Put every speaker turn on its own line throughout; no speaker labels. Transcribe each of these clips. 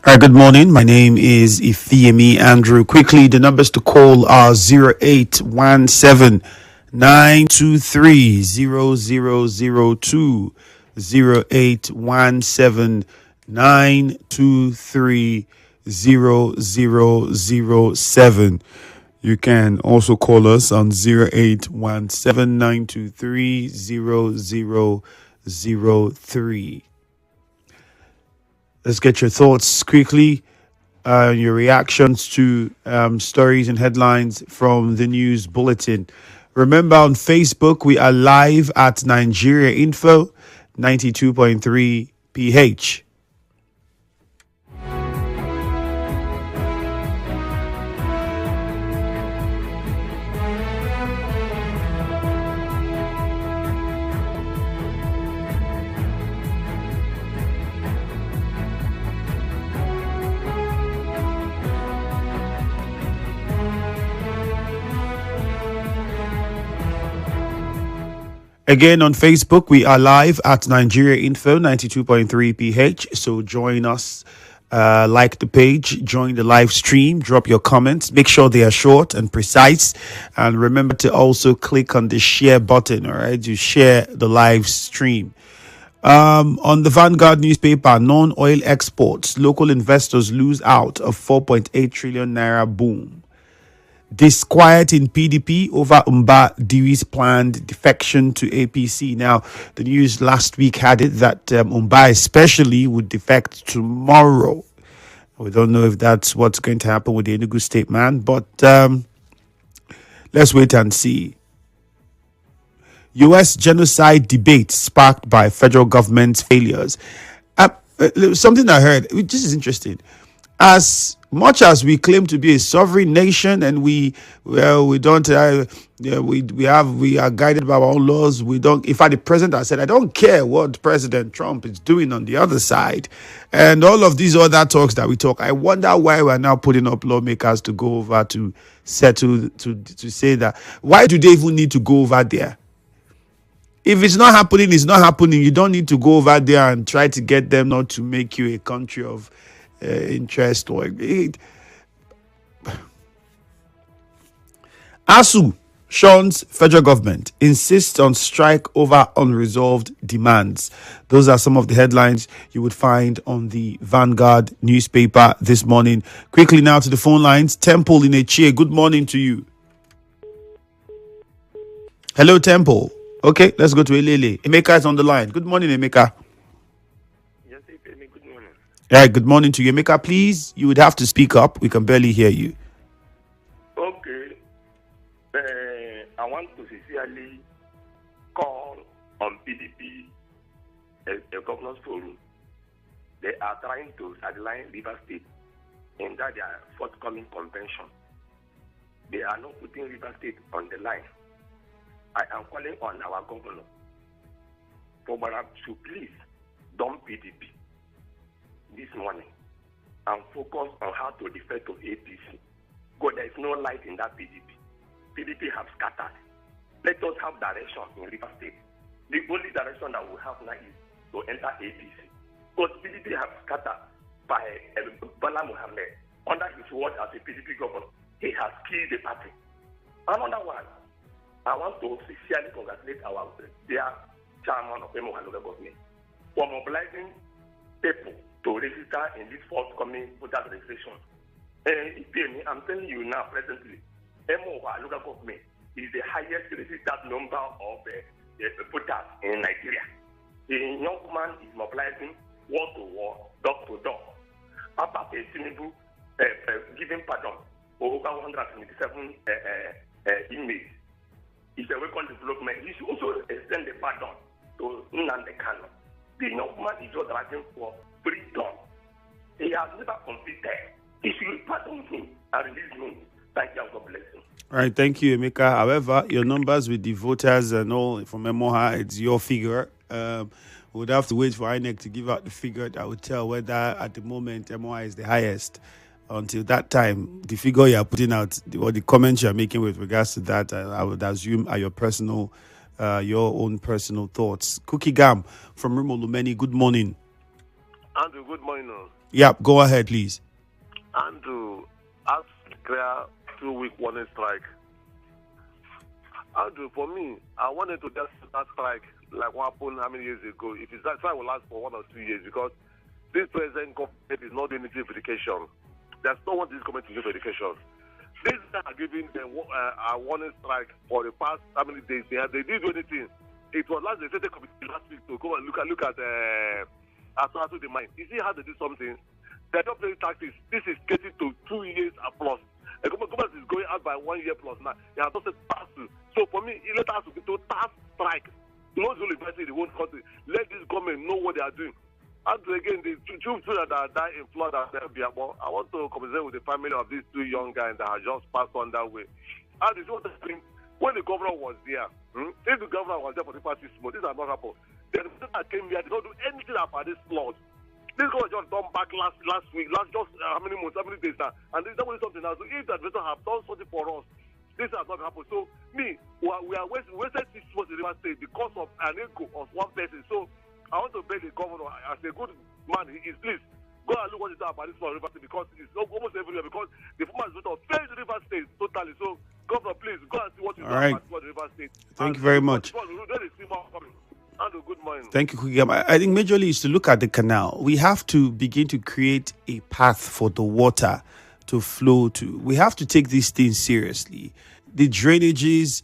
All right, good morning. My name is Ifiemi Andrew. Quickly, the numbers to call are 0817 923 0002, 0817 923 0007. You can also call us on 0817 923 0003. Let's get your thoughts quickly, your reactions to stories and headlines from the news bulletin. Remember, on Facebook, we are live at Nigeria Info 92.3 PH. Again, on Facebook, we are live at Nigeria Info 92.3 PH. So join us, like the page, join the live stream, drop your comments. Make sure they are short and precise. And remember to also click on the share button, all right, to share the live stream. On the Vanguard newspaper, non-oil exports, local investors lose out of 4.8 trillion naira boom. Disquiet in PDP over Umba Diri's planned defection to APC. Now, the news last week had it that Umba especially would defect tomorrow. We don't know if that's what's going to happen with the Enugu State man, but let's wait and see. U.S. genocide debate sparked by federal government's failures. Something I heard, this is interesting. As much as we claim to be a sovereign nation and we don't we are guided by our own laws, we don't. In fact, the president has said, I don't care what President Trump is doing on the other side, and all of these other talks that we talk. I wonder why we're now putting up lawmakers to go over to settle to say that. Why do they even need to go over there? If it's not happening, it's not happening. You don't need to go over there and try to get them not to make you a country of interest or ASU shuns federal government, insists on strike over unresolved demands. Those are some of the headlines you would find on the Vanguard newspaper this morning. Quickly now to the phone lines. Temple in Echie, good morning to you. Hello, Temple. Okay, let's go to Elele. Emeka is on the line. Good morning, Emeka. Yeah, good morning to you. Emeka, please, you would have to speak up. We can barely hear you.
Okay. I want to sincerely call on PDP, a governor's forum. They are trying to sideline River State in that their forthcoming convention. They are not putting River State on the line. I am calling on our governor for Barab to please dump PDP this morning and focus on how to defer to APC. Because there is no light in that PDP. PDP have scattered. Let us have direction in River State. The only direction that we have now is to enter APC. Because PDP have scattered by Bala Mohammed. Under his word as a PDP governor, he has killed the party. Another one, I want to sincerely congratulate our dear chairman of Emo local government for mobilizing people to register in this forthcoming voters registration. I'm telling you now, presently, Emo local government is the highest registered number of voters in Nigeria. The young man is mobilizing word to word, door to door. After Tinubu giving pardon for over 177 inmates, it's a welcome development. He should also extend the pardon to Nnamdi Kanu. The young man is just asking for freedom. He has never completed. He should pardon him and release him. Thank you and God bless him.
All right, thank you, Emeka. However, your numbers with the voters and all from Emoha, it's your figure. We would have to wait for INEC to give out the figure that would tell whether at the moment Emoha is the highest. Until that time, the figure you are putting out, or the comments you are making with regards to that, I would assume are your own personal thoughts. Cookie Gam from Rimo Lumeni, good morning.
Andrew, good morning.
Yep, go ahead, please.
Andrew, as declare 2-week warning strike. Andrew, for me, I wanted to just start strike like what happened how many years ago. If it's that strike will last for 1 or 2 years, because this present government is not doing anything for education. There's no one this government to do for education. These are giving them a warning strike for the past how many days. They didn't do anything. It was last, they said the committee last week to go and look at Asu the mine. You see how they do something? They don't pay taxes. This is getting to 2 years and plus. The government is going out by 1 year plus now. They have not said tax. So for me, let us to tax strike. Not only investing in the whole country. Let this government know what they are doing. And again, the two children that are dying in Florida, I want to compensate with the family of these 2 young guys that have just passed on that way. And it's what when the governor was there, if the governor was there for the past 6 months, this has not happened. The president came here, did not do anything about this flood. This governor just done back last week, just how many months, how many days now, and this is something else. So if the administration have done something for us, this has not happened. So we are wasted 6 months in River State because of an echo of one person. So I want to beg the governor, as a good man he is, please go and look what is about this for River State, because it's almost everywhere, because the former administrator failed the River State totally. So governor, please go and see what you do about the River State.
Thank you very much.
Andrew, good morning.
Thank you, Kugiyam. I think majorly is to look at the canal. We have to begin to create a path for the water to flow to. We have to take these things seriously. The drainages,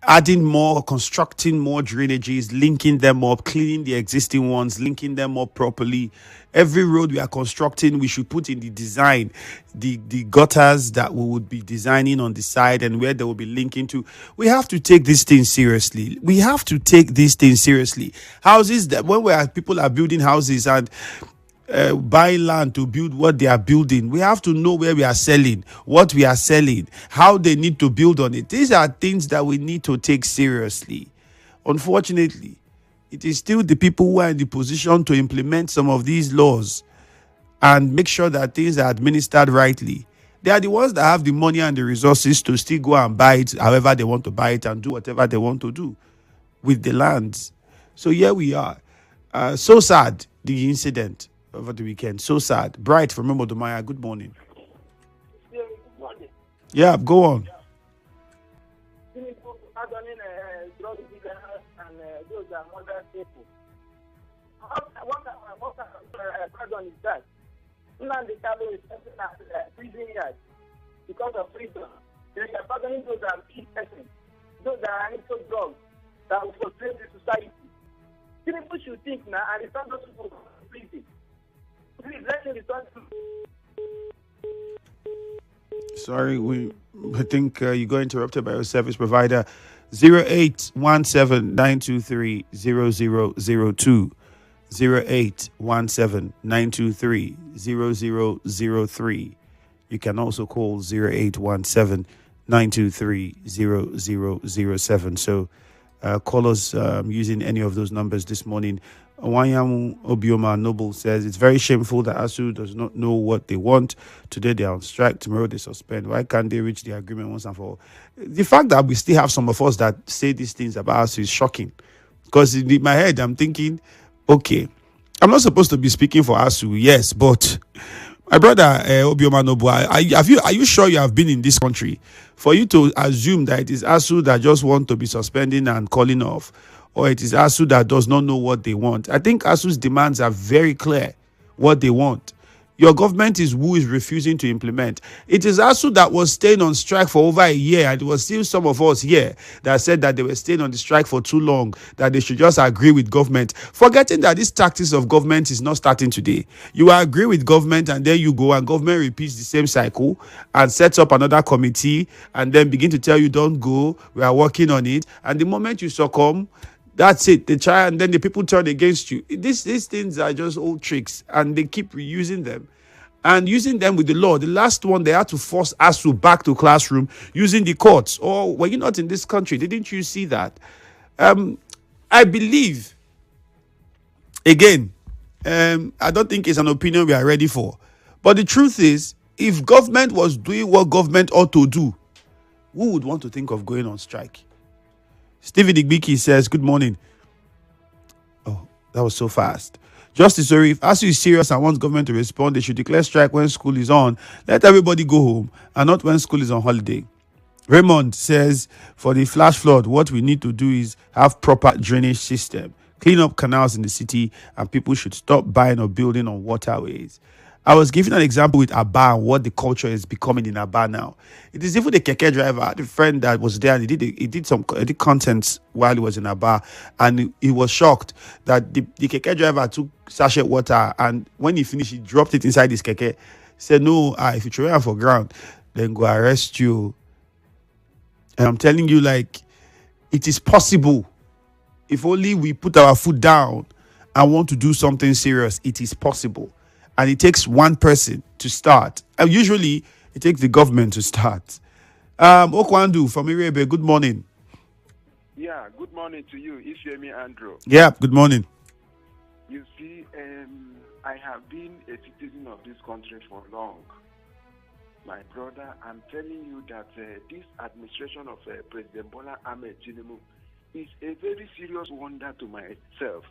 adding more, constructing more drainages, linking them up, cleaning the existing ones, linking them up properly. Every road we are constructing, we should put in the design the gutters that we would be designing on the side and where they will be linking to. We have to take these things seriously. We have to take these things seriously. Houses, that when people are building houses and buying land to build what they are building, we have to know where we are selling, what we are selling, how they need to build on it. These are things that we need to take seriously. Unfortunately, it is still the people who are in the position to implement some of these laws and make sure that things are administered rightly. They are the ones that have the money and the resources to still go and buy it however they want to buy it and do whatever they want to do with the lands. So here we are. So sad, the incident over the weekend. So sad. Bright from Modomaya, good morning.
Yeah, good morning.
Yeah, go on.
Drug dealers and those are modern people. What pardon is that? Nnamdi Kanu is sitting at prison yard because of freedom. They are pardoning those that are key persons, those that are into drugs, that will frustrate the society. People should think now and return those people to prison. Please let me return to.
Sorry, I think you got interrupted by your service provider. 0817-923-0002. 0817-923-0003. You can also call 0817-923-0007. So call us using any of those numbers this morning. Wanyamu Obioma Noble says it's very shameful that ASU does not know what they want. Today they are on strike, tomorrow they suspend. Why can't they reach the agreement once and for all? The fact that we still have some of us that say these things about ASU is shocking. Because in my head, I'm thinking, okay, I'm not supposed to be speaking for ASU, yes, but my brother Obioma Noble, are you sure you have been in this country for you to assume that it is ASU that just want to be suspending and calling off? Or it is ASU that does not know what they want? I think ASU's demands are very clear what they want. Your government is who is refusing to implement. It is ASU that was staying on strike for over a year, and it was still some of us here that said that they were staying on the strike for too long, that they should just agree with government, forgetting that this tactics of government is not starting today. You agree with government, and then you go and government repeats the same cycle and sets up another committee and then begin to tell you, don't go, we are working on it. And the moment you succumb, that's it. They try and then the people turn against you. These things are just old tricks and they keep reusing them. And using them with the law. The last one, they had to force ASU back to classroom using the courts. Or were you not in this country? Didn't you see that? I believe, again, I don't think it's an opinion we are ready for. But the truth is, if government was doing what government ought to do, who would want to think of going on strike? Stevie Digbiki says, good morning. Oh, that was so fast. Justice Ori, if ASU is serious and wants government to respond, they should declare strike when school is on. Let everybody go home and not when school is on holiday. Raymond says, for the flash flood, what we need to do is have proper drainage system, clean up canals in the city, and people should stop buying or building on waterways. I was giving an example with Aba and what the culture is becoming in Aba now. It is even the keke driver. I had a friend that was there and he did content while he was in Aba, and he was shocked that the keke driver took sachet water, and when he finished, he dropped it inside his keke. He said, "No, if you throw it for ground, then go arrest you." And I'm telling you, like, it is possible. If only we put our foot down and want to do something serious, it is possible. And it takes one person to start. And usually, it takes the government to start. Okwandu from Irebe, good morning.
Yeah, good morning to you, Ifiemi Andrew.
Yeah, good morning.
You see, I have been a citizen of this country for long. My brother, I'm telling you that this administration of President Bola Ahmed Tinubu is a very serious wonder to myself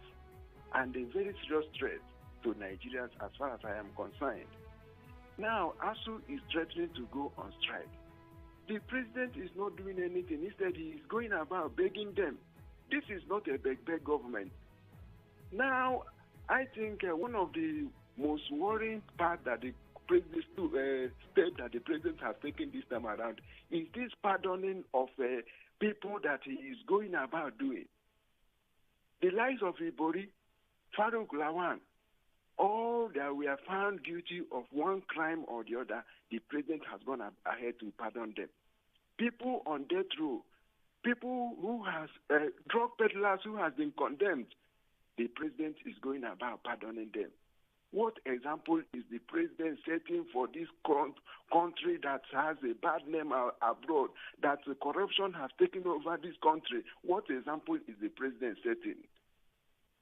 and a very serious threat to Nigerians as far as I am concerned. Now, ASU is threatening to go on strike. The president is not doing anything. Instead, he is going about begging them. This is not a beg government. Now, I think one of the most worrying part that the step that the president has taken this time around is this pardoning of people that he is going about doing. The likes of Ibori, Farouk Lawan, all that we are found guilty of one crime or the other, the president has gone ahead to pardon them. People on death row, people who has drug peddlers who has been condemned, the president is going about pardoning them. What example is the president setting for this country that has a bad name abroad, that the corruption has taken over this country? What example is the president setting?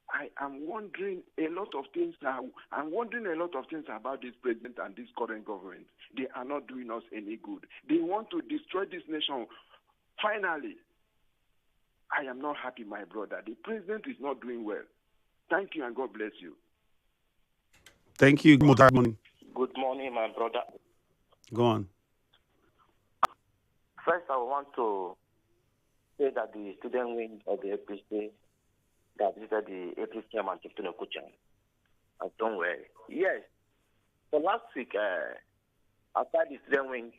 I am wondering a lot of things now. I'm wondering a lot of things about this president and this current government. They are not doing us any good. They want to destroy this nation. Finally, I am not happy, my brother. The president is not doing well. Thank you and God bless you.
Thank you. Good morning.
Good morning, my brother.
Go on.
First, I want to say that the student wing of the APC that visited the APC chairman, Chieftain Okucha, has done well. Yes. So last week, after the student wing,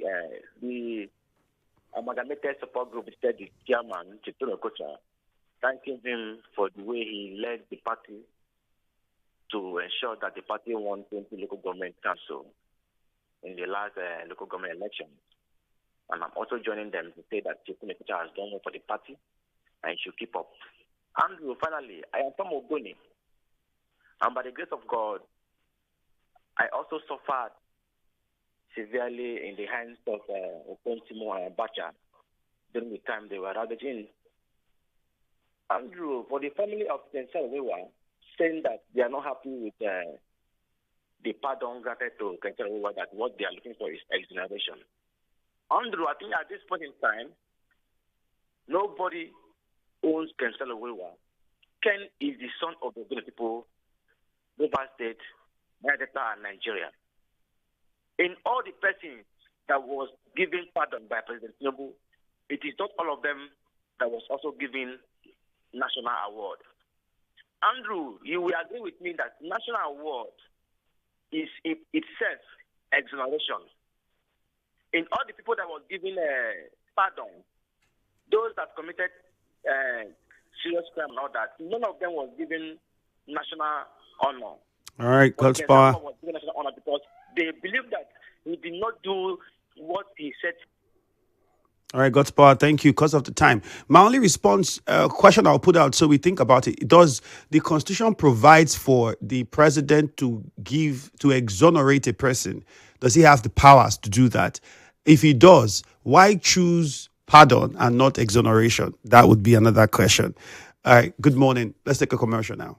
the amalgamated support group visited the chairman, Chieftain Okucha, thanking him for the way he led the party to ensure that the party won 20 local government council in the last local government election. And I'm also joining them to say that Chieftain Okucha has done well for the party and should keep up. Andrew, finally, I am from Ogoni, and by the grace of God, I also suffered severely in the hands of Okontimo and Abacha during the time they were ravaging. Andrew, for the family of Kensal Wewa, saying that they are not happy with the pardon granted to Kensal Wewa, that what they are looking for is exoneration. Andrew, I think at this point in time, nobody owns Kensal Wewa. Ken is the son of the Ogoni people, River State, Nigeria, and Nigeria. In all the persons that was given pardon by President Tinubu, it is not all of them that was also given national award. Andrew, you will agree with me that national award is itself exoneration. In all the people that was given pardon, those that committed serious crime and all that, none of them was given national honor.
All right,
But
Godspa.
was given national honor because they believe that he did not do what he said.
All right, Godspa, thank you. Because of the time, my only response question I'll put out so we think about it: does the Constitution provides for the president to exonerate a person? Does he have the powers to do that? If he does, why choose pardon and not exoneration? That would be another question. All right, good morning. Let's take a commercial now.